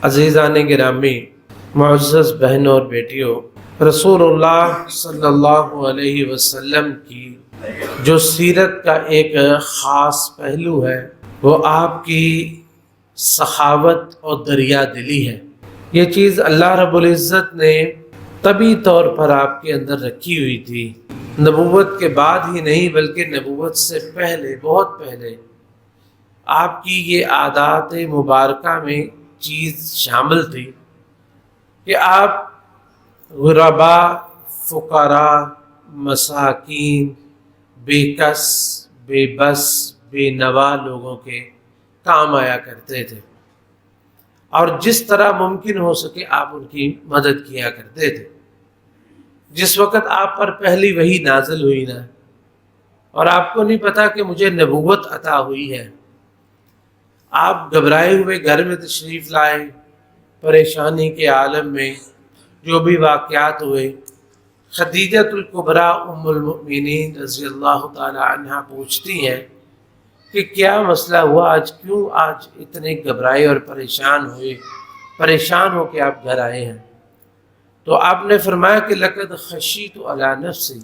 عزیزان گرامی، معزز بہنوں اور بیٹیوں، رسول اللہ صلی اللہ علیہ وسلم کی جو سیرت کا ایک خاص پہلو ہے وہ آپ کی سخاوت اور دریا دلی ہے۔ یہ چیز اللہ رب العزت نے طبی طور پر آپ کے اندر رکھی ہوئی تھی، نبوت کے بعد ہی نہیں بلکہ نبوت سے پہلے، بہت پہلے آپ کی یہ عادات مبارکہ میں چیز شامل تھی کہ آپ غربا، فقراء، مساکین، بے کس، بے بس، بے نوا لوگوں کے کام آیا کرتے تھے، اور جس طرح ممکن ہو سکے آپ ان کی مدد کیا کرتے تھے۔ جس وقت آپ پر پہلی وحی نازل ہوئی نا، اور آپ کو نہیں پتا کہ مجھے نبوت عطا ہوئی ہے، آپ گھبرائے ہوئے گھر میں تشریف لائے، پریشانی کے عالم میں جو بھی واقعات ہوئے، خدیجۃ الکبریٰ ام المؤمنین رضی اللہ تعالی عنہا پوچھتی ہیں کہ کیا مسئلہ ہوا، کیوں آج اتنے گھبرائے اور پریشان ہو کے آپ گھر آئے ہیں؟ تو آپ نے فرمایا کہ لقد خشیت علی نفسی،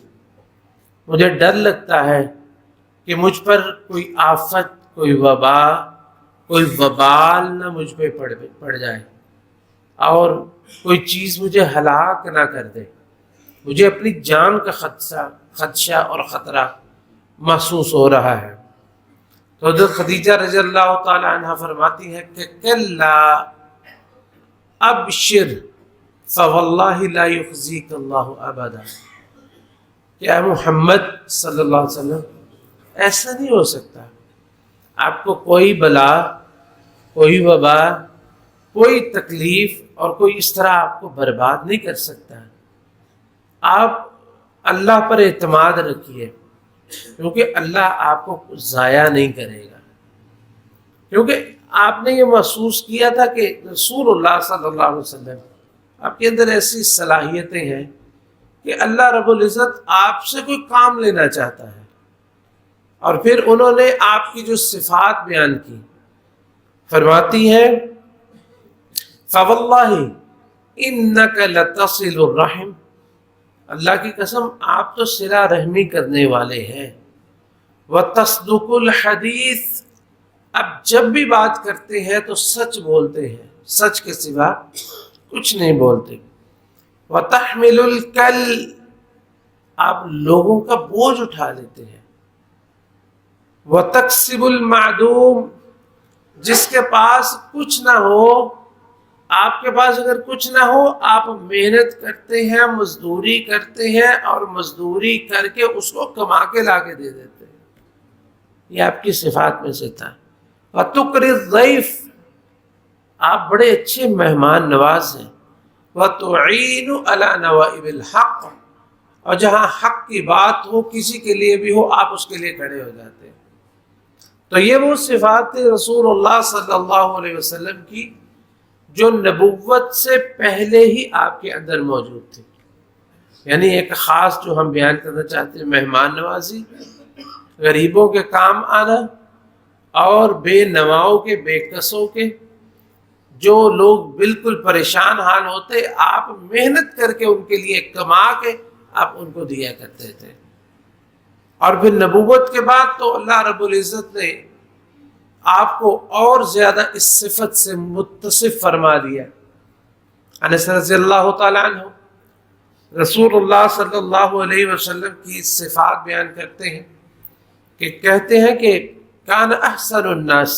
مجھے ڈر لگتا ہے کہ مجھ پر کوئی آفت، کوئی وبا، کوئی وبال نہ مجھ پہ پڑ جائے اور کوئی چیز مجھے ہلاک نہ کر دے، مجھے اپنی جان کا خدشہ اور خطرہ محسوس ہو رہا ہے۔ تو حضرت خدیجہ رضی اللہ تعالی عنہ فرماتی ہے کہ کلا ابشر فواللہ لا یخزیک اللہ ابدا، کہ اے محمد صلی اللہ علیہ وسلم ایسا نہیں ہو سکتا، آپ کو کوئی بلا، کوئی وبا، کوئی تکلیف اور کوئی اس طرح آپ کو برباد نہیں کر سکتا۔ آپ اللہ پر اعتماد رکھیے، کیونکہ اللہ آپ کو ضائع نہیں کرے گا، کیونکہ آپ نے یہ محسوس کیا تھا کہ رسول اللہ صلی اللہ علیہ وسلم آپ کے اندر ایسی صلاحیتیں ہیں کہ اللہ رب العزت آپ سے کوئی کام لینا چاہتا ہے، اور پھر انہوں نے آپ کی جو صفات بیان کی، فرماتی ہیں فواللہ انک لتصل الرحم، اللہ کی قسم آپ تو صلہ رحمی کرنے والے ہیں، وتصدق الحدیث، اب جب بھی بات کرتے ہیں تو سچ بولتے ہیں، سچ کے سوا کچھ نہیں بولتے، وتحمل الکل، آپ لوگوں کا بوجھ اٹھا لیتے ہیں، وتکسب المعدوم، جس کے پاس کچھ نہ ہو، آپ کے پاس اگر کچھ نہ ہو آپ محنت کرتے ہیں، مزدوری کرتے ہیں، اور مزدوری کر کے اس کو کما کے لا کے دے دیتے ہیں، یہ آپ کی صفات میں سے تھا۔ وَتُقْرِ الضَّيْفِ، آپ بڑے اچھے مہمان نواز ہیں، وَتُعِينُ عَلَى نَوَائِبِ الْحَقِّ، اور جہاں حق کی بات ہو، کسی کے لیے بھی ہو، آپ اس کے لیے کھڑے ہو جاتے ہیں۔ تو یہ وہ صفات تھے رسول اللہ صلی اللہ علیہ وسلم کی جو نبوت سے پہلے ہی آپ کے اندر موجود تھی، یعنی ایک خاص جو ہم بیان کرنا چاہتے ہیں، مہمان نوازی، غریبوں کے کام آنا، اور بے نواؤں کے، بے کسوں کے، جو لوگ بالکل پریشان حال ہوتے، آپ محنت کر کے ان کے لیے کما کے آپ ان کو دیا کرتے تھے۔ اور پھر نبوت کے بعد تو اللہ رب العزت نے آپ کو اور زیادہ اس صفت سے متصف فرما دیا۔ انس رضی اللہ تعالیٰ عنہ رسول اللہ صلی اللہ علیہ وسلم کی صفات بیان کرتے ہیں کہ کہتے ہیں کہ کان احسن الناس،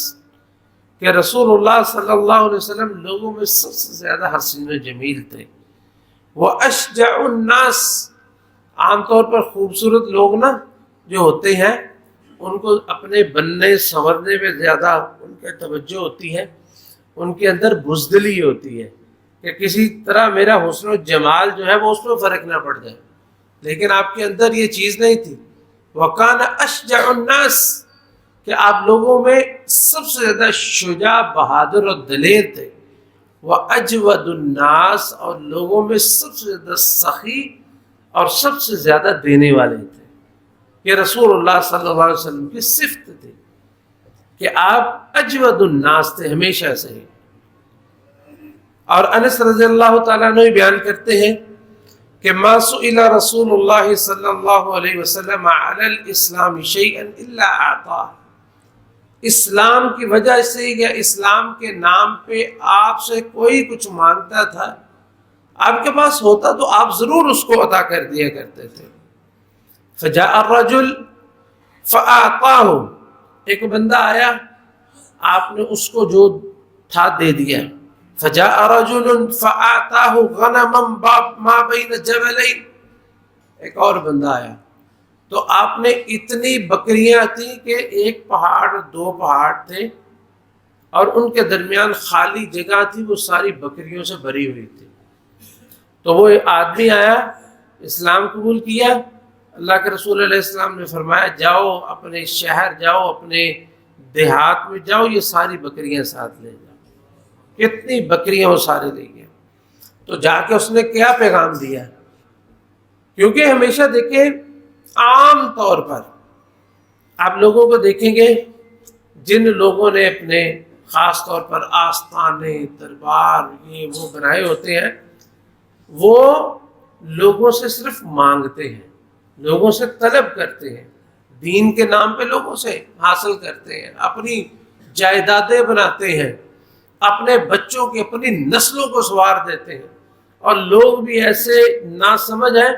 کہ رسول اللہ صلی اللہ علیہ وسلم لوگوں میں سب سے زیادہ حسین و جمیل تھے، وہ اشجع الناس، عام طور پر خوبصورت لوگ نا جو ہوتے ہیں ان کو اپنے بننے سنورنے میں زیادہ ان کے توجہ ہوتی ہے، ان کے اندر بزدلی ہوتی ہے کہ کسی طرح میرا حسن و جمال جو ہے وہ اس میں فرق نہ پڑ جائے، لیکن آپ کے اندر یہ چیز نہیں تھی۔ وَكَانَ أَشْجَعُ النَّاسِ، کہ آپ لوگوں میں سب سے زیادہ شجاع، بہادر اور دلیر تھے، وَأَجْوَدُ النَّاسِ، اور لوگوں میں سب سے زیادہ سخی اور سب سے زیادہ دینے والے تھے۔ یہ رسول اللہ صلی اللہ علیہ وسلم کی صفت تھی کہ آپ اجود الناس تھے ہمیشہ سے ہی۔ اور انس رضی اللہ تعالیٰ عنہ بیان کرتے ہیں کہ ما سئل رسول اللہ صلی اللہ علیہ وسلم علی الاسلام شیئا الا اعطاه، اسلام کی وجہ سے یا اسلام کے نام پہ آپ سے کوئی کچھ مانگتا تھا، آپ کے پاس ہوتا تو آپ ضرور اس کو عطا کر دیا کرتے تھے۔ فجاء الرجل فاعطاه، ایک بندہ آیا، آپ نے اس کو جو تھا دے دیا۔ فجاء رجل فاعطاه غنما ما بین جبلین، ایک اور بندہ آیا تو آپ نے اتنی بکریاں تھیں کہ ایک پہاڑ دو پہاڑ تھے اور ان کے درمیان خالی جگہ تھی، وہ ساری بکریوں سے بھری ہوئی تھی۔ تو وہ آدمی آیا، اسلام قبول کیا، اللہ کے رسول علیہ السلام نے فرمایا جاؤ اپنے شہر جاؤ، اپنے دیہات میں جاؤ، یہ ساری بکریاں ساتھ لے جاؤ۔ کتنی بکریاں وہ سارے لے گئے۔ تو جا کے اس نے کیا پیغام دیا؟ کیونکہ ہمیشہ دیکھیں عام طور پر آپ لوگوں کو دیکھیں گے جن لوگوں نے اپنے خاص طور پر آستانے دربار یہ وہ بنائے ہوتے ہیں، وہ لوگوں سے صرف مانگتے ہیں، لوگوں سے طلب کرتے ہیں، دین کے نام پہ لوگوں سے حاصل کرتے ہیں، اپنی جائیدادیں بناتے ہیں، اپنے بچوں کی اپنی نسلوں کو سوار دیتے ہیں۔ اور لوگ بھی ایسے نہ سمجھ ہیں،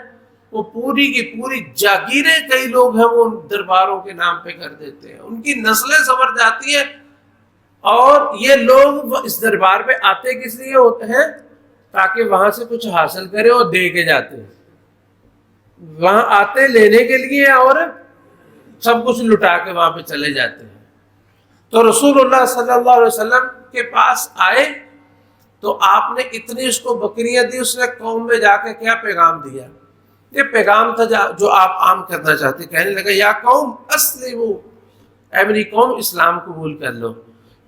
وہ پوری کی پوری جاگیریں کئی لوگ ہیں وہ ان درباروں کے نام پہ کر دیتے ہیں، ان کی نسلیں سنور جاتی ہیں۔ اور یہ لوگ اس دربار پہ آتے کس لیے ہوتے ہیں؟ تاکہ وہاں سے کچھ حاصل کرے اور دے کے جاتے ہیں، وہاں آتے لینے کے لیے اور سب کچھ لٹا کے وہاں پہ چلے جاتے ہیں۔ تو رسول اللہ صلی اللہ علیہ وسلم کے پاس آئے تو آپ نے اتنی اس کو بکریاں دی، اس نے قوم میں جا کے کیا پیغام دیا؟ یہ پیغام تھا جو آپ عام کرنا چاہتے، کہنے لگا یا قوم اسلموا، اے میری قوم اسلام قبول کر لو،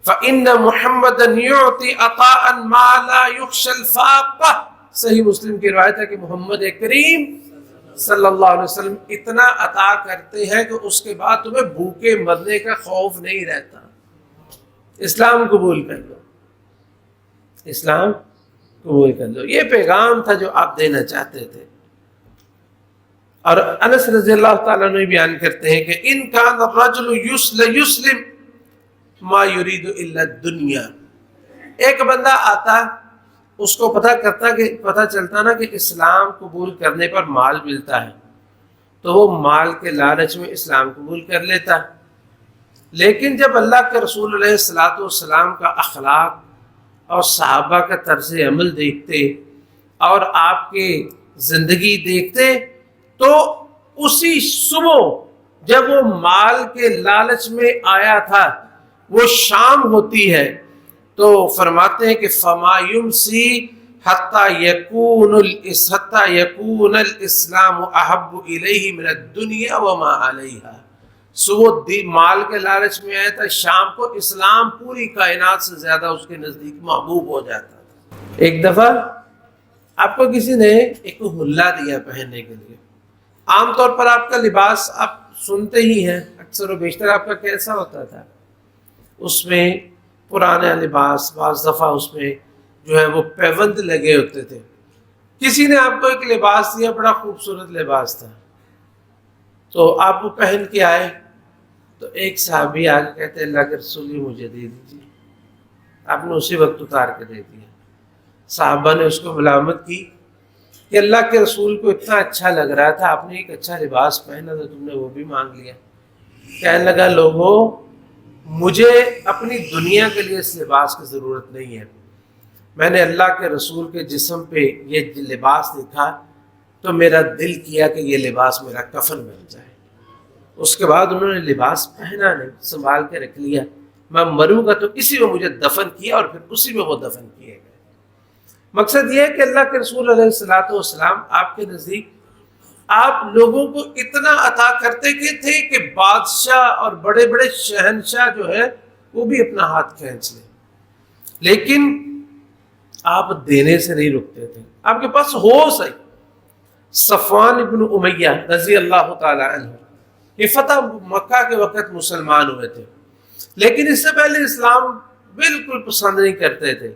فإن محمدا يعطي عطاء ما لا يخشى الفاقہ، صحیح مسلم کی روایت ہے کہ محمد کریم صلی اللہ علیہ وسلم اتنا عطا کرتے ہیں کہ اس کے بعد تمہیں بھوکے مرنے کا خوف نہیں رہتا، اسلام قبول کر لو، اسلام قبول کر لو۔ یہ پیغام تھا جو آپ دینا چاہتے تھے۔ اور انس رضی اللہ تعالیٰ عنہ بیان کرتے ہیں کہ ان کان الرجل یسلم ما یرید الا الدنیا، ایک بندہ آتا، اس کو پتہ چلتا نا کہ اسلام قبول کرنے پر مال ملتا ہے، تو وہ مال کے لالچ میں اسلام قبول کر لیتا۔ لیکن جب اللہ کے رسول علیہ الصلوۃ والسلام کا اخلاق اور صحابہ کا طرز عمل دیکھتے اور آپ کی زندگی دیکھتے، تو اسی صبح جب وہ مال کے لالچ میں آیا تھا، وہ شام ہوتی ہے تو فرماتے ہیں کہ فما یمسی حتی یکون الاسلام احب الیہ من الدنیا وما علیہا، صبح مال کے لالچ میں آیا تھا، شام کو اسلام پوری کائنات سے زیادہ اس کے نزدیک محبوب ہو جاتا تھا۔ ایک دفعہ آپ کو کسی نے ایک حلہ دیا پہننے کے لیے، عام طور پر آپ کا لباس آپ سنتے ہی ہیں، اکثر و بیشتر آپ کا کیسا ہوتا تھا؟ اس میں پرانا لباس، بعض دفعہ اس میں جو ہے وہ پیوند لگے ہوتے تھے۔ کسی نے آپ کو ایک لباس دیا، بڑا خوبصورت لباس تھا، تو آپ وہ پہن کے آئے تو ایک صحابی آگے کہتے اللہ کے رسول یہ مجھے دے دیجیے، آپ نے اسی وقت اتار کے دے دیا۔ صحابہ نے اس کو ملامت کی کہ اللہ کے رسول کو اتنا اچھا لگ رہا تھا، آپ نے ایک اچھا لباس پہنا تو تم نے وہ بھی مانگ لیا۔ کہنے لگا لوگوں، مجھے اپنی دنیا کے لیے اس لباس کی ضرورت نہیں ہے، میں نے اللہ کے رسول کے جسم پہ یہ لباس دیکھا تو میرا دل کیا کہ یہ لباس میرا کفن بن جائے۔ اس کے بعد انہوں نے لباس پہنا نہیں، سنبھال کے رکھ لیا، میں مروں گا تو اسی میں مجھے دفن کیا، اور پھر اسی میں وہ دفن کیے گئے۔ مقصد یہ ہے کہ اللہ کے رسول علیہ الصلوۃ والسلام آپ کے نزدیک آپ لوگوں کو اتنا عطا کرتے تھے کہ بادشاہ اور بڑے بڑے شہنشاہ جو ہے وہ بھی اپنا ہاتھ کھینچ لیں، لیکن آپ دینے سے نہیں رکتے تھے، آپ کے پاس ہو صحیح۔ صفوان ابن امیہ رضی اللہ تعالی عنہ یہ فتح مکہ کے وقت مسلمان ہوئے تھے، لیکن اس سے پہلے اسلام بالکل پسند نہیں کرتے تھے،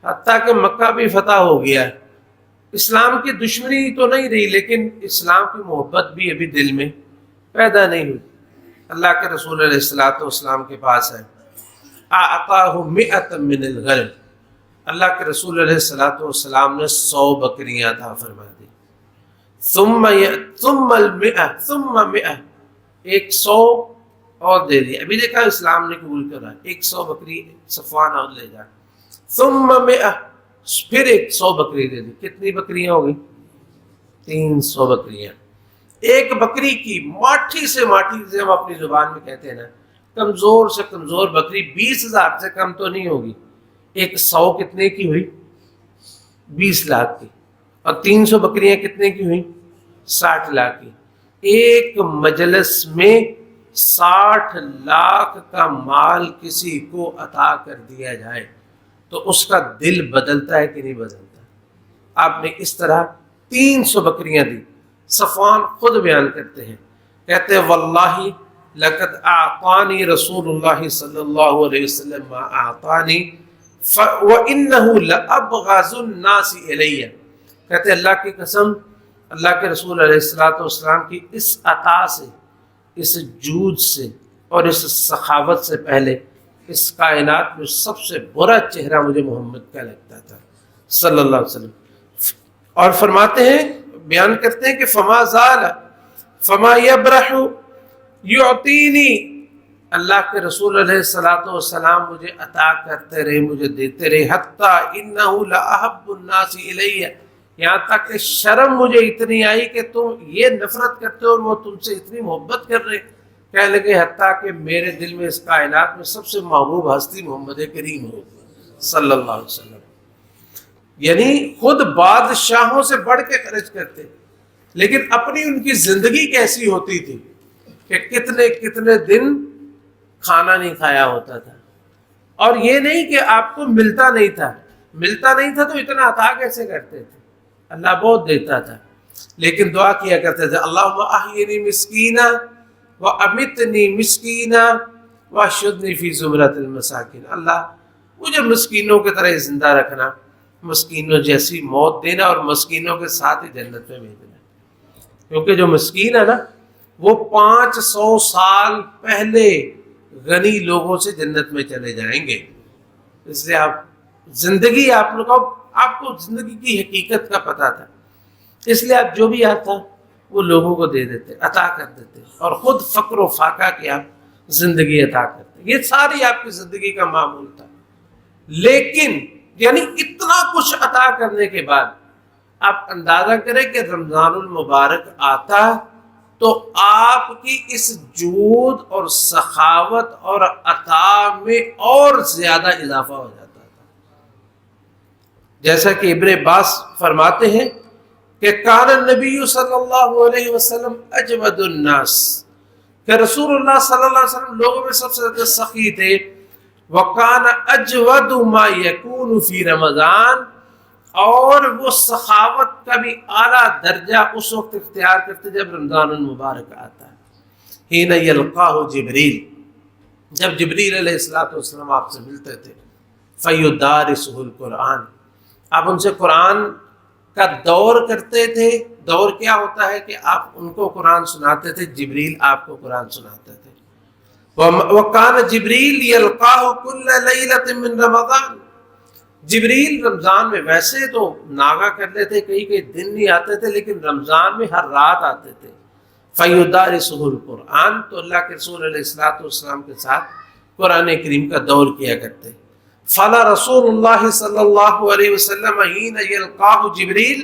حتیٰ کہ مکہ بھی فتح ہو گیا. اسلام کی دشمنی تو نہیں رہی لیکن اسلام کی محبت بھی ابھی دل میں پیدا نہیں ہوئی. اللہ کے رسول علیہ الصلوۃ والسلام کے پاس ہے اعطاہ مئۃ من الغنم، اللہ کے رسول علیہ الصلوۃ والسلام نے 100 بکریاں عطا فرما دی. ثم المئہ ثم مئہ، 100 اور دے دیا. ابھی دیکھا اسلام نے قبول کرا، 100 بکری صفوان اور لے جا. ثم مئہ، پھر 100 بکری دے دی. کتنی بکریاں ہو گئی؟ 300 بکریاں. ایک بکری کی ماٹھی سے ماٹھی، جسے ہم اپنی زبان میں کہتے ہیں نا، کمزور سے کمزور بکری 20,000 سے کم تو نہیں ہوگی. 100 کتنے کی ہوئی؟ 20 لاکھ کی. اور 300 بکریاں کتنے کی ہوئی؟ 60 لاکھ کی. ایک مجلس میں 60 لاکھ کا مال کسی کو عطا کر دیا جائے تو اس کا دل بدلتا ہے کہ نہیں بدلتا؟ آپ نے اس طرح 300 بکریاں دی. صفوان خود بیان کرتے ہیں، کہتے ہیں واللہ لقد اعطانی رسول اللہ صلی اللہ علیہ وسلم ما اعطانی وانه لابغض الناس الی. کہتے ہیں اللہ کی قسم، اللہ کے رسول علیہ الصلوۃ والسلام کی اس عطا سے، اس جود سے اور اس سخاوت سے پہلے اس کائنات میں سب سے برا چہرہ مجھے محمد کا لگتا تھا صلی اللہ علیہ وسلم. اور فرماتے ہیں، بیان کرتے ہیں کہ فما زال فما یبرح یعطینی، اللہ کے رسول علیہ الصلوۃ والسلام مجھے عطا کرتے رہے، مجھے دیتے رہے. حتیٰ انہ لاحب الناس الی، یہاں تک کہ شرم مجھے اتنی آئی کہ تم یہ نفرت کرتے ہو اور وہ تم سے اتنی محبت کر رہے. کہنے لگے حتیٰ کہ میرے دل میں اس کائنات میں سب سے محبوب ہستی محمد کریم ہو صلی اللہ علیہ وسلم. یعنی خود بادشاہوں سے بڑھ کے خرچ کرتے، لیکن اپنی ان کی زندگی کیسی ہوتی تھی کہ کتنے کتنے دن کھانا نہیں کھایا ہوتا تھا. اور یہ نہیں کہ آپ کو ملتا نہیں تھا، ملتا نہیں تھا تو اتنا عطا کیسے کرتے تھے؟ اللہ بہت دیتا تھا، لیکن دعا کیا کرتے تھے اللہم احیینی مسکینا وامتنی مسکینا واحشرنی فی زمرۃ المساکین. اللہ مجھے مسکینوں کی طرح زندہ رکھنا، مسکینوں جیسی موت دینا اور مسکینوں کے ساتھ ہی جنت میں بھیجنا. کیونکہ جو مسکین ہے نا وہ 500 سال پہلے غنی لوگوں سے جنت میں چلے جائیں گے. اس لیے آپ زندگی، آپ کو زندگی کی حقیقت کا پتہ تھا، اس لیے آپ جو بھی آتا وہ لوگوں کو دے دیتے، عطا کر دیتے، اور خود فقر و فاقہ کی آپ زندگی عطا کرتے. یہ ساری آپ کی زندگی کا معمول تھا. لیکن یعنی اتنا کچھ عطا کرنے کے بعد آپ اندازہ کریں کہ رمضان المبارک آتا تو آپ کی اس جود اور سخاوت اور عطا میں اور زیادہ اضافہ ہو جاتا تھا. جیسا کہ ابن عباس فرماتے ہیں کہ کان النبی صلی اللہ علیہ وسلم اجود الناس، کہ رسول اللہ صلی اللہ علیہ وسلم لوگوں میں سب سے زیادہ سخی تھے. وکان اجود ما یکون فی رمضان، اور وہ سخاوت کا بھی اعلیٰ درجہ اس وقت اختیار کرتے جب رمضان المبارک آتا ہے. حین یلقاہ جبریل، جب جبریل علیہ السلام آپ سے ملتے تھے. فیدارسہ القرآن، آپ ان سے قرآن کا دور کرتے تھے. دور کیا ہوتا ہے کہ آپ ان کو قرآن سناتے تھے، جبریل آپ کو قرآن سناتے تھے. وَكَانَ جبریل یلقاہ کل لیلۃ من رمضان، جبریل رمضان میں ویسے تو ناغہ کر لیتے، کئی دن نہیں آتے تھے، لیکن رمضان میں ہر رات آتے تھے. فَيُدَارِسُهُ القرآن، تو اللہ کے رسول علیہ السلام کے ساتھ قرآن کریم کا دور کیا کرتے. فَلَا رسول اللہ صلی اللہ علیہ وسلم حین یلقاہ جبریل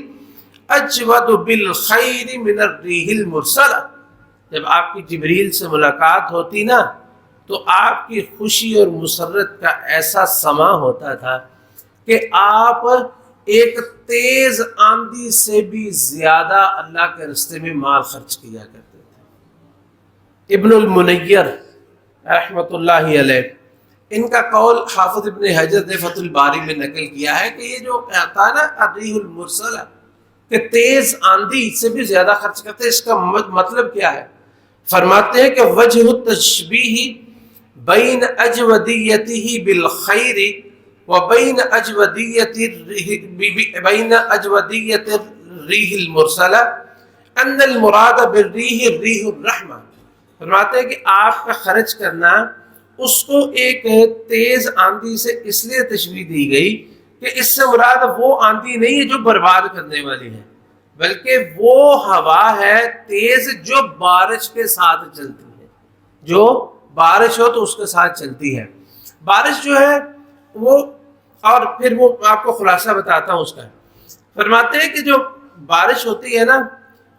اجود بالخیر من الریح المرسلہ، جب آپ کی جبریل سے ملاقات ہوتی نا تو آپ کی خوشی اور مسرت کا ایسا سما ہوتا تھا کہ آپ ایک تیز آندھی سے بھی زیادہ اللہ کے راستے میں مال خرچ کیا کرتے تھے. ابن المنیر رحمۃ اللہ علیہ، ان کا قول حافظ ابن حجر نے فتح الباری میں نقل کیا ہے کہ یہ جو کہتا ہے نا الریح المرسلہ، کہ تیز آندھی سے بھی زیادہ خرچ کرتے ہیں، اس کا مطلب کیا ہے؟ فرماتے ہیں کہ وجہ التشبیہ بین اجودیتہ بالخیر وبین اجودیت الریح المرسلہ ان المراد بالریح الریح الرحمہ. فرماتے ہیں کہ آپ کا خرچ کرنا اس کو ایک تیز آندھی سے اس لیے تشبیہ دی گئی کہ اس سے مراد وہ آندھی نہیں ہے جو برباد کرنے والی ہے، بلکہ وہ ہوا ہے تیز جو بارش کے ساتھ چلتی ہے، جو بارش ہو تو اس کے ساتھ چلتی ہے. بارش جو ہے وہ، اور پھر وہ آپ کو خلاصہ بتاتا ہوں اس کا. فرماتے ہیں کہ جو بارش ہوتی ہے نا،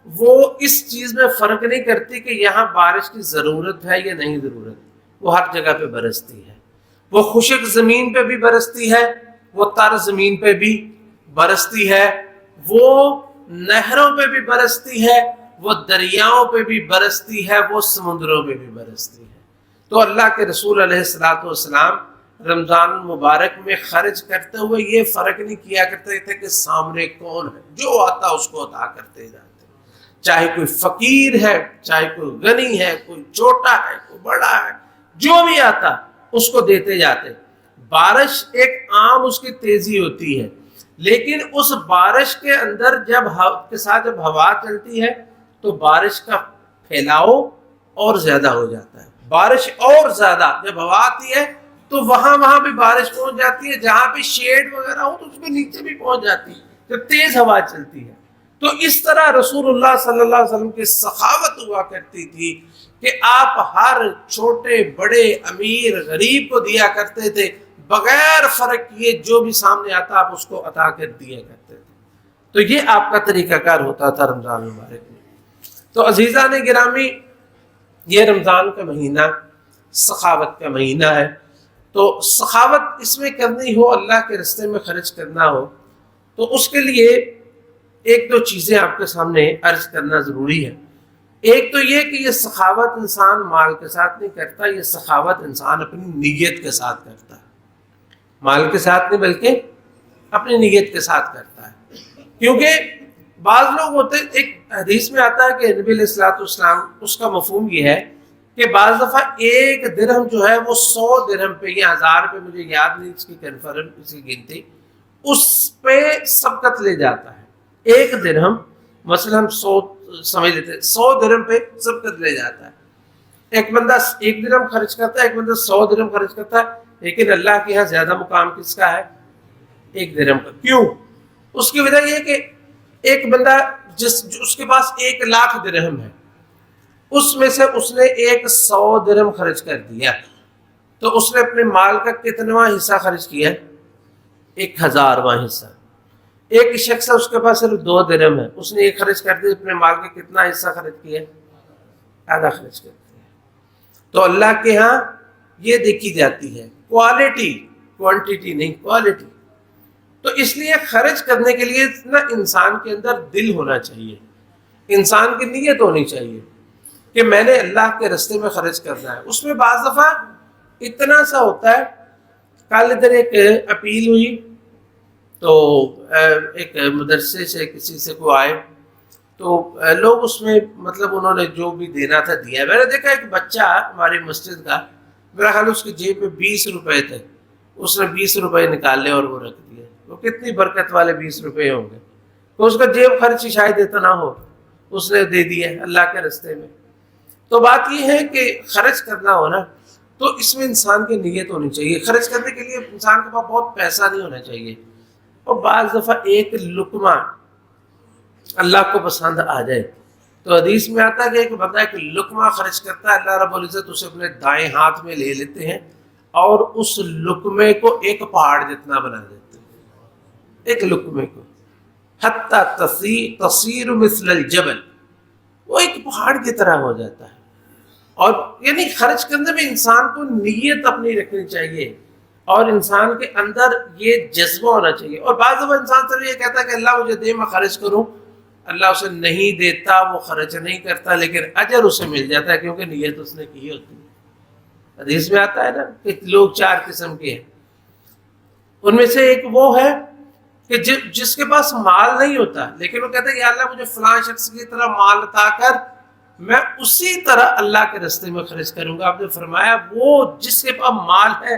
وہ اس چیز میں فرق نہیں کرتی کہ یہاں بارش کی ضرورت ہے یا نہیں ضرورت، وہ ہر جگہ پہ برستی ہے. وہ خشک زمین پہ بھی برستی ہے، وہ تر زمین پہ بھی برستی ہے، وہ نہروں پہ بھی برستی ہے، وہ دریاؤں پہ بھی برستی ہے، وہ سمندروں پہ بھی برستی ہے. تو اللہ کے رسول علیہ السلام رمضان المبارک میں خرچ کرتے ہوئے یہ فرق نہیں کیا کرتے تھے کہ سامنے کون ہے، جو آتا اس کو عطا کرتے جاتے، چاہے کوئی فقیر ہے، چاہے کوئی غنی ہے، کوئی چھوٹا ہے، کوئی بڑا ہے، جو بھی آتا اس کو دیتے جاتے. بارش ایک عام اس کی تیزی ہوتی ہے، لیکن اس بارش کے اندر جب ہوا چلتی ہے تو بارش کا پھیلاؤ اور زیادہ ہو جاتا ہے. بارش اور زیادہ جب ہوا آتی ہے تو وہاں بھی بارش پہنچ جاتی ہے، جہاں پہ شیڈ وغیرہ ہو تو اس کے نیچے بھی پہنچ جاتی ہے جب تیز ہوا چلتی ہے. تو اس طرح رسول اللہ صلی اللہ علیہ وسلم کی سخاوت ہوا کرتی تھی کہ آپ ہر چھوٹے بڑے امیر غریب کو دیا کرتے تھے، بغیر فرق کیے جو بھی سامنے آتا آپ اس کو عطا کر دیا کرتے تھے. تو یہ آپ کا طریقہ کار ہوتا تھا رمضان المبارک میں. تو عزیزان گرامی، یہ رمضان کا مہینہ سخاوت کا مہینہ ہے. تو سخاوت اس میں کرنی ہو، اللہ کے راستے میں خرچ کرنا ہو، تو اس کے لیے ایک دو چیزیں آپ کے سامنے عرض کرنا ضروری ہے. ایک تو یہ کہ یہ سخاوت انسان مال کے ساتھ نہیں کرتا، یہ سخاوت انسان اپنی نیت کے ساتھ کرتا ہے. مال کے ساتھ نہیں بلکہ اپنی نیت کے ساتھ کرتا ہے. کیونکہ بعض لوگ ہوتے، ایک حدیث میں آتا ہے کہ نبی علیہ السلام اس کا مفہوم یہ ہے کہ بعض دفعہ ایک درہم جو ہے وہ 100 درہم پہ یا 1000 پہ، مجھے یاد نہیں اس کی کنفرم، اس کی گنتی، اس پہ سبقت لے جاتا ہے. ایک درہم مثلا ہم 100 سمجھ لیتے ہیں، 100 درہم پہ سبقت لے جاتا ہے. ایک بندہ 1 درہم خرچ کرتا ہے، ایک بندہ 100 درہم خرچ کرتا ہے، لیکن اللہ کے یہاں زیادہ مقام کس کا ہے؟ 1 درہم کا. کیوں؟ اس کی وجہ یہ ہے کہ ایک بندہ اس کے پاس 1,00,000 درہم ہے، اس میں سے اس نے 100 درہم خرچ کر دیا، تو اس نے اپنے مال کا کتنواں حصہ خرچ کیا؟ 1000واں حصہ. ایک شخص ہے، اس کے پاس صرف 2 درہم ہے، اس نے 1 خرچ کر دیا، اپنے مال کا کتنا حصہ خرچ کیا؟ آدھا خرچ کر دیا. تو اللہ کے ہاں یہ دیکھی جاتی ہے کوالٹی، کوانٹیٹی نہیں، کوالٹی. تو اس لیے خرچ کرنے کے لیے نا انسان کے اندر دل ہونا چاہیے، انسان کی نیت ہونی چاہیے کہ میں نے اللہ کے راستے میں خرچ کرنا ہے. اس میں بعض دفعہ اتنا سا ہوتا ہے. کل ادھر ایک اپیل ہوئی، تو ایک مدرسے سے کسی سے کوئی آئے، تو لوگ اس میں مطلب انہوں نے جو بھی دینا تھا دیا. میں نے دیکھا ایک بچہ ہماری مسجد کا، میرا خیال اس کی جیب میں 20 روپے تھے، اس نے 20 روپے نکالے اور وہ رکھ دیے. وہ کتنی برکت والے 20 روپے ہوں گے. تو اس کا جیب خرچ شاید اتنا ہو، اس نے دے دیا اللہ کے راستے میں. تو بات یہ ہے کہ خرچ کرنا ہو نا، تو اس میں انسان کی نیت ہونی چاہیے. خرچ کرنے کے لیے انسان کے پاس بہت پیسہ نہیں ہونا چاہیے، اور بعض دفعہ ایک لقمہ اللہ کو پسند آ جائے. تو حدیث میں آتا ہے کہ ایک بندہ ایک لقمہ خرچ کرتا ہے، اللہ رب العزت اسے اپنے دائیں ہاتھ میں لے لیتے ہیں اور اس لقمے کو ایک پہاڑ جتنا بنا دیتے ہیں. ایک لقمے کو حتی تصیر مثل الجبل، وہ ایک پہاڑ کی طرح ہو جاتا ہے. اور یعنی خرچ کرنے میں انسان کو نیت اپنی رکھنی چاہیے، اور انسان کے اندر یہ جذبہ ہونا چاہیے. اور بعض دفعہ انسان صرف یہ کہتا ہے کہ اللہ مجھے دے، میں خرچ کروں، اللہ اسے نہیں دیتا، وہ خرچ نہیں کرتا، لیکن اجر اسے مل جاتا ہے کیونکہ نیت اس نے کی ہوتی ہے. حدیث میں آتا ہے نا کہ لوگ 4 قسم کے ہیں. ان میں سے ایک وہ ہے کہ جس کے پاس مال نہیں ہوتا، لیکن وہ کہتا ہے کہ اللہ مجھے فلاں شخص کی طرح مال عطا کر، میں اسی طرح اللہ کے راستے میں خرچ کروں گا. آپ نے فرمایا وہ جس کے پاس مال ہے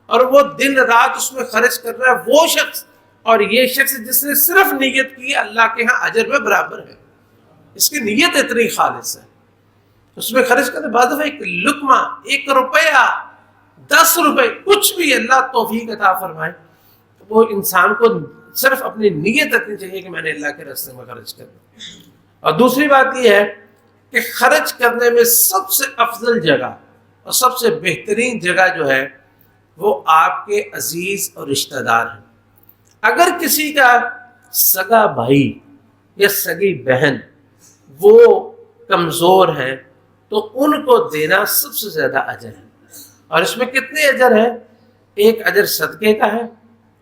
اور وہ دن رات اس میں خرچ کر رہا ہے وہ شخص اور یہ شخص جس نے صرف نیت کی اللہ کے ہاں اجر میں برابر ہے. اس کی نیت اتنی خالص ہے, اس میں خرچ کرنے بعد دفعہ ایک لقمہ, 1 روپیہ, 10 روپے, کچھ بھی اللہ توفیق عطا فرمائے, وہ انسان کو صرف اپنی نیت رکھنی چاہیے کہ میں نے اللہ کے راستے میں خرچ کرنا. اور دوسری بات یہ ہے کہ خرچ کرنے میں سب سے افضل جگہ اور سب سے بہترین جگہ جو ہے وہ آپ کے عزیز اور رشتہ دار ہیں. اگر کسی کا سگا بھائی یا سگی بہن وہ کمزور ہیں تو ان کو دینا سب سے زیادہ اجر ہے. اور اس میں کتنے اجر ہیں؟ ایک اجر صدقے کا ہے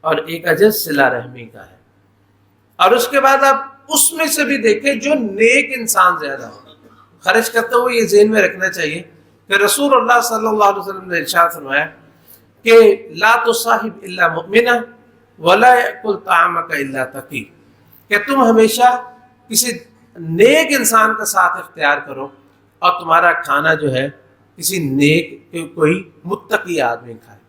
اور ایک اجر صلہ رحمی کا ہے. اور اس کے بعد آپ اس میں سے بھی دیکھیں جو نیک انسان زیادہ ہو. خرچ کرتے ہوئے یہ ذہن میں رکھنا چاہیے کہ رسول اللہ صلی اللہ علیہ وسلم نے ارشاد فرمایا کہ لا تصاحب الا مؤمنا ولا یأکل طعامک الا تقی, کہ تم ہمیشہ کسی نیک انسان کا ساتھ اختیار کرو اور تمہارا کھانا جو ہے کسی نیک کوئی متقی آدمی کھائے.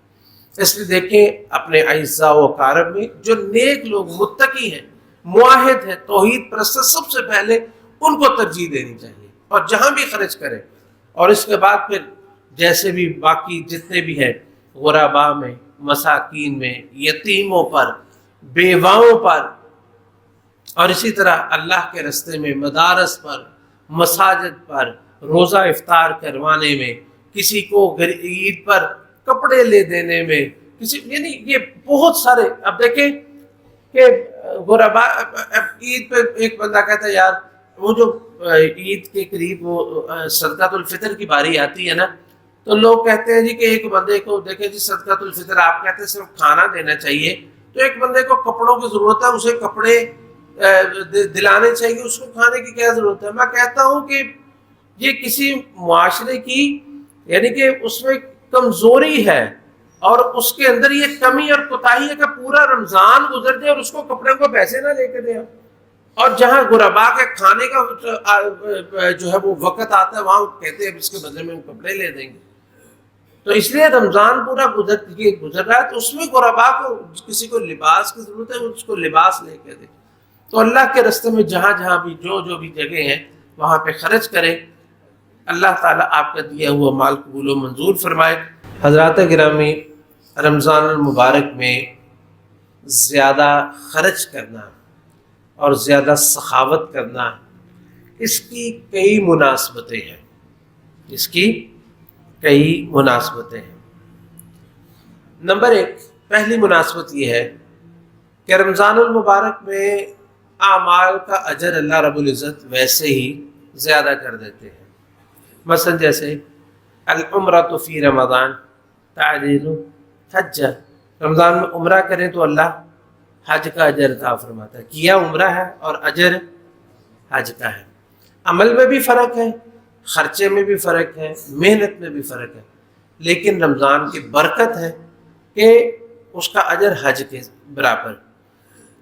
اس لیے دیکھیں اپنے اعزاء و اقارب میں جو نیک لوگ متقی ہیں, موحد ہیں, توحید پرست, سب سے پہلے ان کو ترجیح دینی چاہیے اور جہاں بھی خرچ کریں. اور اس کے بعد پھر جیسے بھی باقی جتنے بھی ہیں غرباء میں, مساکین میں, یتیموں پر, بیواؤں پر, اور اسی طرح اللہ کے راستے میں مدارس پر, مساجد پر, روزہ افطار کروانے میں, کسی کو عید پر کپڑے لے دینے میں, کسی یعنی یہ بہت سارے. اب دیکھیں کہ غرباء عید پہ ایک بندہ کہتا ہے یار وہ جو عید کے قریب وہ صدقۃ الفطر کی باری آتی ہے نا, تو لوگ کہتے ہیں جی کہ ایک بندے کو دیکھیں جی صدقۃ الفطر آپ کہتے ہیں صرف کھانا دینا چاہیے, تو ایک بندے کو کپڑوں کی ضرورت ہے, اسے کپڑے دلانے چاہیے, اس کو کھانے کی کیا ضرورت ہے؟ میں کہتا ہوں کہ یہ کسی معاشرے کی یعنی کہ اس میں کمزوری ہے اور اس کے اندر یہ کمی اور کوتاہی ہے کہ پورا رمضان گزر جائے اور اس کو کپڑے کو پیسے نہ لے کے دیں. اور جہاں غرباء کے کھانے کا جو ہے وہ وقت آتا ہے وہاں کہتے ہیں اس کے بدلے میں ہم کپڑے لے دیں گے. تو اس لیے رمضان پورا گزر رہا ہے تو اس میں غرباء کو کسی کو لباس کی ضرورت ہے, اس کو لباس لے کے دیں. تو اللہ کے راستے میں جہاں جہاں بھی جو بھی جگہ ہیں وہاں پہ خرچ کریں. اللہ تعالیٰ آپ کا دیا ہوا مال قبول و منظور فرمائے. حضرات گرامی, رمضان المبارک میں زیادہ خرچ کرنا اور زیادہ سخاوت کرنا اس کی کئی مناسبتیں ہیں, اس کی کئی مناسبتیں ہیں. نمبر 1, پہلی مناسبت یہ ہے کہ رمضان المبارک میں اعمال کا اجر اللہ رب العزت ویسے ہی زیادہ کر دیتے ہیں. مثلا جیسے العمرۃ فی رمضان تعدیل حج, رمضان میں عمرہ کریں تو اللہ حج کا اجر عطا فرماتا ہے. کیا عمرہ ہے اور اجر حج کا ہے. عمل میں بھی فرق ہے, خرچے میں بھی فرق ہے, محنت میں بھی فرق ہے, لیکن رمضان کی برکت ہے کہ اس کا اجر حج کے برابر.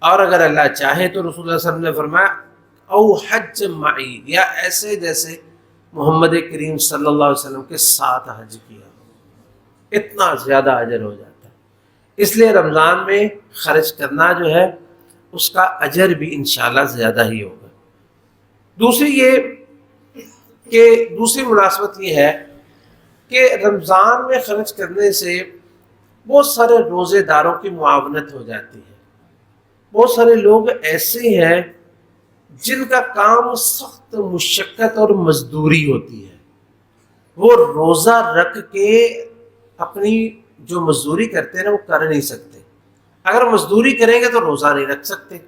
اور اگر اللہ چاہے تو رسول اللہ صلی اللہ علیہ وسلم نے فرمایا او حج معی, یا ایسے جیسے محمد کریم صلی اللہ علیہ وسلم کے ساتھ حج کیا, اتنا زیادہ اجر ہو جاتا ہے. اس لیے رمضان میں خرچ کرنا جو ہے اس کا اجر بھی انشاءاللہ زیادہ ہی ہوگا. دوسری مناسبت یہ ہے کہ رمضان میں خرچ کرنے سے بہت سارے روزے داروں کی معاونت ہو جاتی ہے. بہت سارے لوگ ایسے ہیں جن کا کام سخت مشقت اور مزدوری ہوتی ہے, وہ روزہ رکھ کے اپنی جو مزدوری کرتے ہیں نا وہ کر نہیں سکتے. اگر مزدوری کریں گے تو روزہ نہیں رکھ سکتے.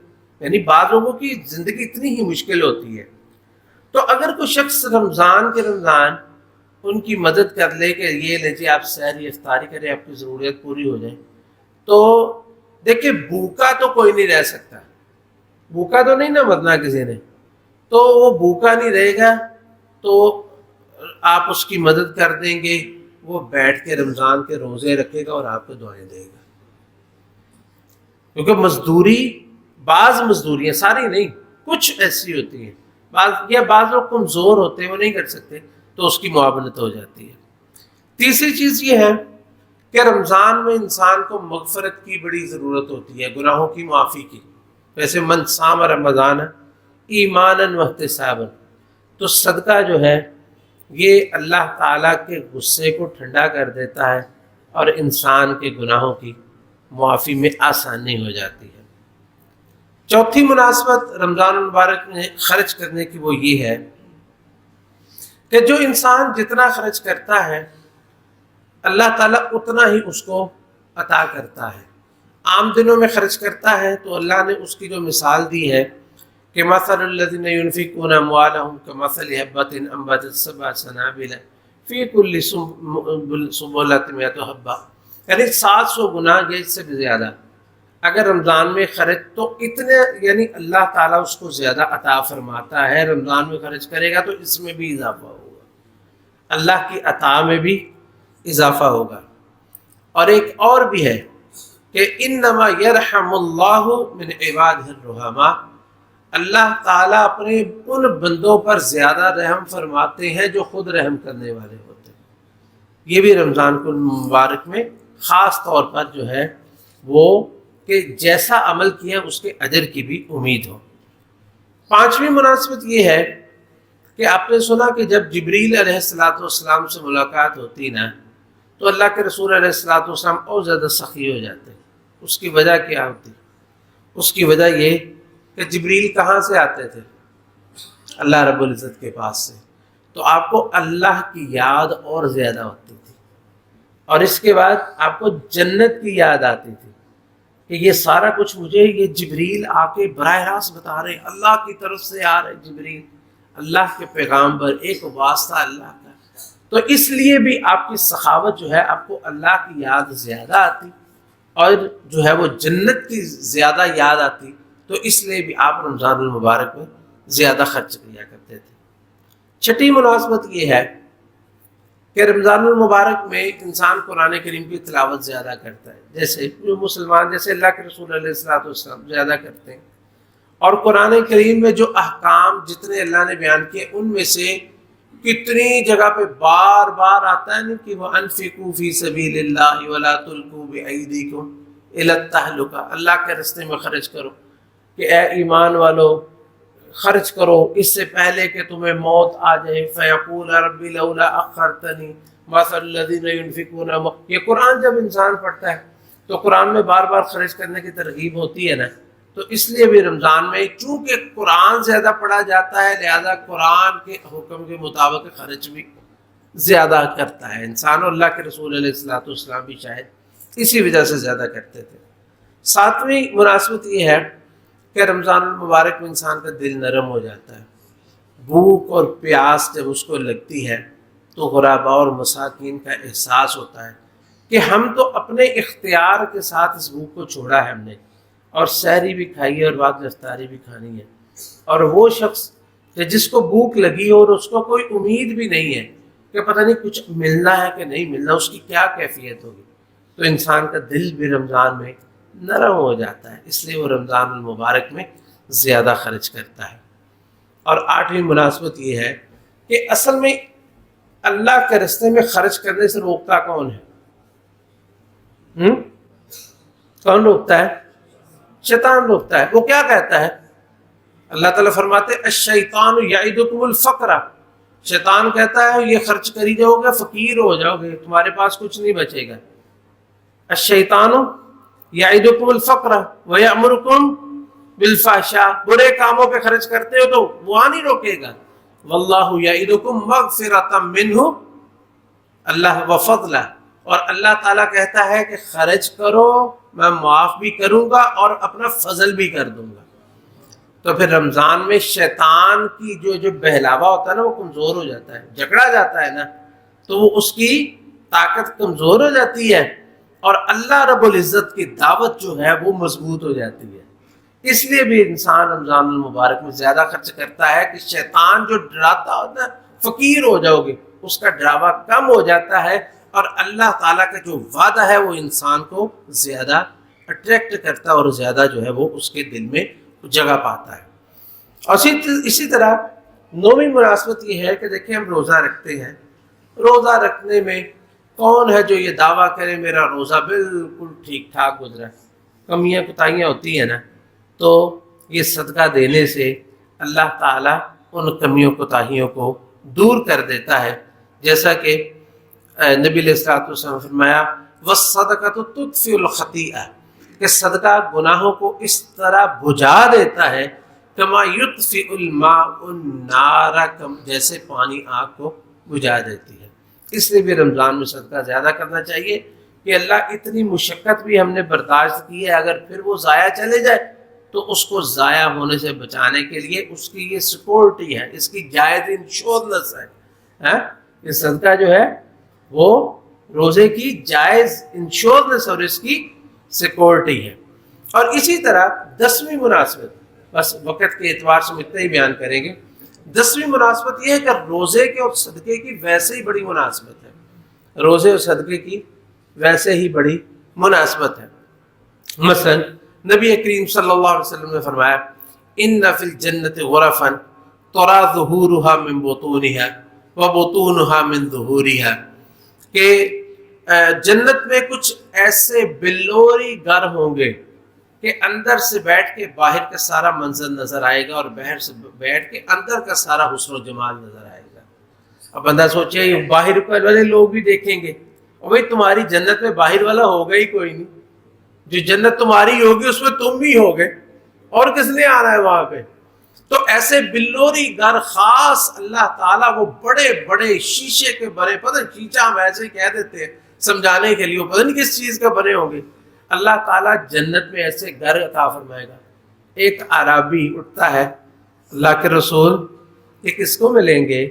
یعنی بعض لوگوں کی زندگی اتنی ہی مشکل ہوتی ہے. تو اگر کوئی شخص رمضان کے رمضان ان کی مدد کر لے کہ یہ لیجیے آپ سحری افطاری کریں, آپ کی ضروریت پوری ہو جائے, تو دیکھیں بھوکا تو کوئی نہیں رہ سکتا, بھوکا تو نہیں نہ مرنا کسی نے, تو وہ بھوکا نہیں رہے گا تو آپ اس کی مدد کر دیں گے, وہ بیٹھ کے رمضان کے روزے رکھے گا اور آپ کو دعائیں دے گا. کیونکہ مزدوری, بعض مزدوریاں, ساری نہیں, کچھ ایسی ہوتی ہیں, بعض لوگ کمزور ہوتے ہیں وہ نہیں کر سکتے تو اس کی معاونت ہو جاتی ہے. تیسری چیز یہ ہے کہ رمضان میں انسان کو مغفرت کی بڑی ضرورت ہوتی ہے، گناہوں کی معافی کی. ویسے من صام رمضان ایمانا واحتسابا، تو صدقہ جو ہے یہ اللہ تعالیٰ کے غصے کو ٹھنڈا کر دیتا ہے اور انسان کے گناہوں کی معافی میں آسانی ہو جاتی ہے. چوتھی مناسبت رمضان المبارک میں خرچ کرنے کی وہ یہ ہے کہ جو انسان جتنا خرچ کرتا ہے اللہ تعالیٰ اتنا ہی اس کو عطا کرتا ہے. عام دنوں میں خرچ کرتا ہے تو اللہ نے اس کی جو مثال دی ہے کہ مثل الذین ينفقون اموالهم كمثل حبۃ انبتت سبع سنابل فی کل سنبلۃ مئۃ حبۃ، یعنی 700 گنا یا اس سے بھی زیادہ اگر رمضان میں خرچ تو اتنے، یعنی اللہ تعالیٰ اس کو زیادہ عطا فرماتا ہے. رمضان میں خرچ کرے گا تو اس میں بھی اضافہ ہوگا، اللہ کی عطا میں بھی اضافہ ہوگا. اور ایک اور بھی ہے کہ انما یرحم اللہ من عبادہ الرحماء، اللہ تعالیٰ اپنے ان بندوں پر زیادہ رحم فرماتے ہیں جو خود رحم کرنے والے ہوتے ہیں. یہ بھی رمضان کو مبارک میں خاص طور پر جو ہے وہ کہ جیسا عمل کیا اس کے اجر کی بھی امید ہو. پانچویں مناسبت یہ ہے کہ آپ نے سنا کہ جب جبریل علیہ السلام سے ملاقات ہوتی نا تو اللہ کے رسول علیہ السلام اور زیادہ سخی ہو جاتے. اس کی وجہ کیا ہوتی؟ اس کی وجہ یہ کہ جبریل کہاں سے آتے تھے؟ اللہ رب العزت کے پاس سے، تو آپ کو اللہ کی یاد اور زیادہ ہوتی تھی، اور اس کے بعد آپ کو جنت کی یاد آتی تھی کہ یہ سارا کچھ مجھے یہ جبریل آ کے براہ راست بتا رہے، اللہ کی طرف سے آ رہے جبریل، اللہ کے پیغام پر ایک واسطہ اللہ کا. تو اس لیے بھی آپ کی سخاوت جو ہے آپ کو اللہ کی یاد زیادہ آتی اور جو ہے وہ جنت کی زیادہ یاد آتی، تو اس لیے بھی آپ رمضان المبارک میں زیادہ خرچ کیا کرتے تھے. چھٹی مناسبت یہ ہے کہ رمضان المبارک میں انسان قرآن کریم کی تلاوت زیادہ کرتا ہے، جیسے جو مسلمان جیسے اللہ کے رسول علیہ السلام زیادہ کرتے ہیں. اور قرآن کریم میں جو احکام جتنے اللہ نے بیان کیے ان میں سے کتنی جگہ پہ بار بار آتا ہے نا کہ وَأَنفِقُوا فِي سَبِيلِ اللَّهِ وَلَا تُلْقُوا بِأَيْدِيكُمْ إِلَى التَّهْلُكَةِ، اللہ کے راستے میں خرچ کرو کہ اے ایمان والو خرچ کرو اس سے پہلے کہ تمہیں موت آ جائے. فَيَقُولَ رَبِّ لَوْلَا أَخَّرْتَنِي مَثَلُ الَّذِينَ يُنْفِقُونَ، یہ قرآن جب انسان پڑھتا ہے تو قرآن میں بار بار خرچ کرنے کی ترغیب ہوتی ہے نا، تو اس لیے بھی رمضان میں چونکہ قرآن زیادہ پڑھا جاتا ہے لہذا قرآن کے حکم کے مطابق خرچ بھی زیادہ کرتا ہے انسان، اور اللہ کے رسول علیہ السلام بھی شاید اسی وجہ سے زیادہ کرتے تھے. ساتویں مناسبت یہ ہے کہ رمضان المبارک میں انسان کا دل نرم ہو جاتا ہے. بھوک اور پیاس جب اس کو لگتی ہے تو غرباء اور مساکین کا احساس ہوتا ہے کہ ہم تو اپنے اختیار کے ساتھ اس بھوک کو چھوڑا ہے ہم نے، اور سحری بھی کھائی ہے اور بعد میں افطاری بھی کھانی ہے. اور وہ شخص کہ جس کو بھوک لگی اور اس کو کوئی امید بھی نہیں ہے کہ پتہ نہیں کچھ ملنا ہے کہ نہیں ملنا، اس کی کیا کیفیت ہوگی، تو انسان کا دل بھی رمضان میں نرم ہو جاتا ہے، اس لیے وہ رمضان المبارک میں زیادہ خرچ کرتا ہے. اور آٹھویں مناسبت یہ ہے کہ اصل میں اللہ کے راستے میں خرچ کرنے سے روکتا کون ہے؟ کون روکتا ہے؟ شیطان روکتا ہے. وہ کیا کہتا ہے؟ اللہ تعالیٰ فرماتے الشیطان یعدکم الفقر، شیطان کہتا ہے یہ خرچ کری جاؤ گے فقیر ہو جاؤ گے، تمہارے پاس کچھ نہیں بچے گا. الشیطان یعدکم الفقر ویأمرکم بالفحشاء، برے کاموں پہ خرچ کرتے ہو تو وہاں نہیں روکے گا. واللہ یعدکم مغفرۃ منہ، اللہ وفضلہ، اور اللہ تعالیٰ کہتا ہے کہ خرچ کرو میں معاف بھی کروں گا اور اپنا فضل بھی کر دوں گا. تو پھر رمضان میں شیطان کی جو بہلاوا ہوتا ہے نا وہ کمزور ہو جاتا ہے، جھگڑا جاتا ہے نا تو وہ اس کی طاقت کمزور ہو جاتی ہے، اور اللہ رب العزت کی دعوت جو ہے وہ مضبوط ہو جاتی ہے. اس لیے بھی انسان رمضان المبارک میں زیادہ خرچ کرتا ہے کہ شیطان جو ڈراتا ہوتا ہے فقیر ہو جاؤ گے، اس کا ڈراوا کم ہو جاتا ہے، اور اللہ تعالیٰ کا جو وعدہ ہے وہ انسان کو زیادہ اٹریکٹ کرتا ہے اور زیادہ جو ہے وہ اس کے دل میں جگہ پاتا ہے. اور اسی طرح نویں مناسبت یہ ہے کہ دیکھیں ہم روزہ رکھتے ہیں، روزہ رکھنے میں کون ہے جو یہ دعویٰ کرے میرا روزہ بالکل ٹھیک ٹھاک گزرا ہے؟ کمیاں کوتاہیاں ہوتی ہیں نا، تو یہ صدقہ دینے سے اللہ تعالیٰ ان کمیوں کوتاہیوں کو دور کر دیتا ہے، جیسا کہ نبی علیہ الصلوۃ والسلام نے فرمایا وَالصَّدَقَةُ تُطْفِئُ الْخَطِیئَۃَ، کہ صدقہ گناہوں کو اس طرح بجھا دیتا ہے کما یطفئ الماء النار، جیسے پانی آگ کو بجھا دیتی ہے۔ اس لیے بھی رمضان میں صدقہ زیادہ کرنا چاہیے کہ اللہ اتنی مشقت بھی ہم نے برداشت کی ہے، اگر پھر وہ ضائع چلے جائے تو اس کو ضائع ہونے سے بچانے کے لیے اس کی یہ سیکورٹی ہے، اس کی جائز انشورنس ہے۔ یہ صدقہ جو ہے وہ روزے کی جائز انشورنس اور اس کی سیکورٹی ہے۔ اور اسی طرح 10ویں مناسبت، بس وقت کے اعتبار سے ہم اتنا ہی بیان کریں گے، 10ویں مناسبت یہ ہے کہ روزے کے اور صدقے کی ویسے ہی بڑی مناسبت ہے، روزے اور صدقے کی ویسے ہی بڑی مناسبت ہے۔ مثلا نبی کریم صلی اللہ علیہ وسلم نے فرمایا ان فی الجنت غرفا ترا ظہورها من بطونها وبطونها من ظہورها، کہ جنت میں کچھ ایسے بلوری گھر ہوں گے کہ اندر سے بیٹھ کے باہر کا سارا منظر نظر آئے گا اور باہر سے بیٹھ کے اندر کا سارا حسن و جمال نظر آئے گا۔ اب بندہ سوچے باہر والے لوگ بھی دیکھیں گے، اور بھائی تمہاری جنت میں باہر والا ہوگا ہی کوئی نہیں، جو جنت تمہاری ہوگی اس میں تم بھی ہوگے، اور کس نے آنا ہے وہاں پہ؟ تو ایسے بلوری گھر خاص اللہ تعالیٰ وہ بڑے بڑے شیشے کے بنے، پتہ شیشہ ہم ایسے ہی کہہ دیتے ہیں سمجھانے کے لیے، پتہ نہیں کس چیز کا بنے ہوں گے۔ اللہ تعالیٰ جنت میں ایسے گھر عطا فرمائے گا۔ ایک عربی اٹھتا ہے، اللہ کے رسول یہ کس کو ملیں گے؟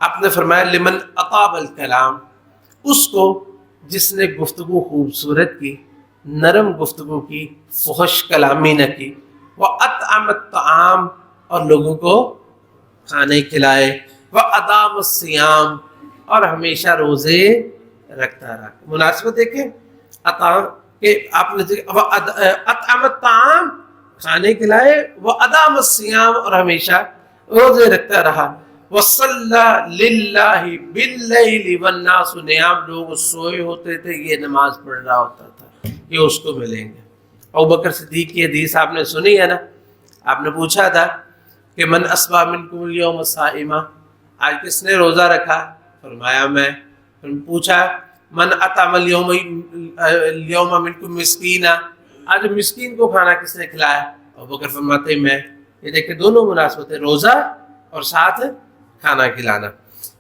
آپ نے فرمایا لمن اطاب الکلام، اس کو جس نے گفتگو خوبصورت کی، نرم گفتگو کی، فحش کلامی نہ کی، وَأَطْعَمَ الطَّعَامَ، اور لوگوں کو کھانے کھلائے، وَأَدَامَ الصِّيَامَ، اور ہمیشہ روزے رکھتا رہا۔ مناسبت دیکھیں، اطعام کہ آپ نے اطعم الطعام، کھانے کھلائے، وَأَدَامَ الصِّيَامَ، اور ہمیشہ روزے رکھتا رہا، وَصَلَّى لِلَّهِ بِاللَّيْلِ وَالنَّاسُ نِيَامٌ، لوگ سوئے ہوتے تھے یہ نماز پڑھ رہا ہوتا تھا، یہ اس کو ملیں گے۔ ابوبکر صدیق کی حدیث آپ نے سنی ہے نا، آپ نے پوچھا تھا کہ من اصبح منکم اليوم صائما، آج کس نے روزہ رکھا؟ فرمایا میں۔ پھر پوچھا من اطعم اليوم منکم مسکینا، آج مسکین کو کھانا کس نے کھلایا؟ ابوبکر فرماتے میں۔ یہ دیکھیں دونوں مناسبتیں، روزہ اور ساتھ کھانا کھلانا۔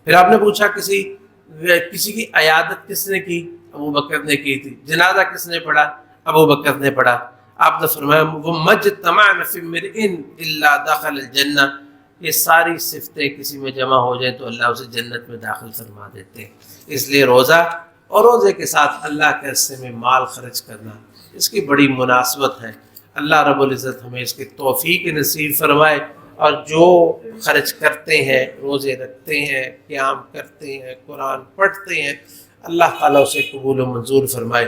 پھر آپ نے پوچھا کسی کی عیادت کس نے کی؟ ابوبکر نے کی تھی۔ جنازہ کس نے پڑھا؟ ابوبکر نے پڑھا۔ آپ نے فرمایا وَمَجْتَمَعْنَ فِي امْرِئٍ إِلَّا دَخَلَ الْجَنَّةَ، یہ ساری صفتیں کسی میں جمع ہو جائیں تو اللہ اسے جنت میں داخل فرما دیتے ہیں۔ اس لیے روزہ اور روزے کے ساتھ اللہ کے راستے میں مال خرچ کرنا، اس کی بڑی مناسبت ہے۔ اللہ رب العزت ہمیں اس کی توفیق نصیب فرمائے، اور جو خرچ کرتے ہیں، روزے رکھتے ہیں، قیام کرتے ہیں، قرآن پڑھتے ہیں، اللہ تعالیٰ اسے قبول و منظور فرمائے۔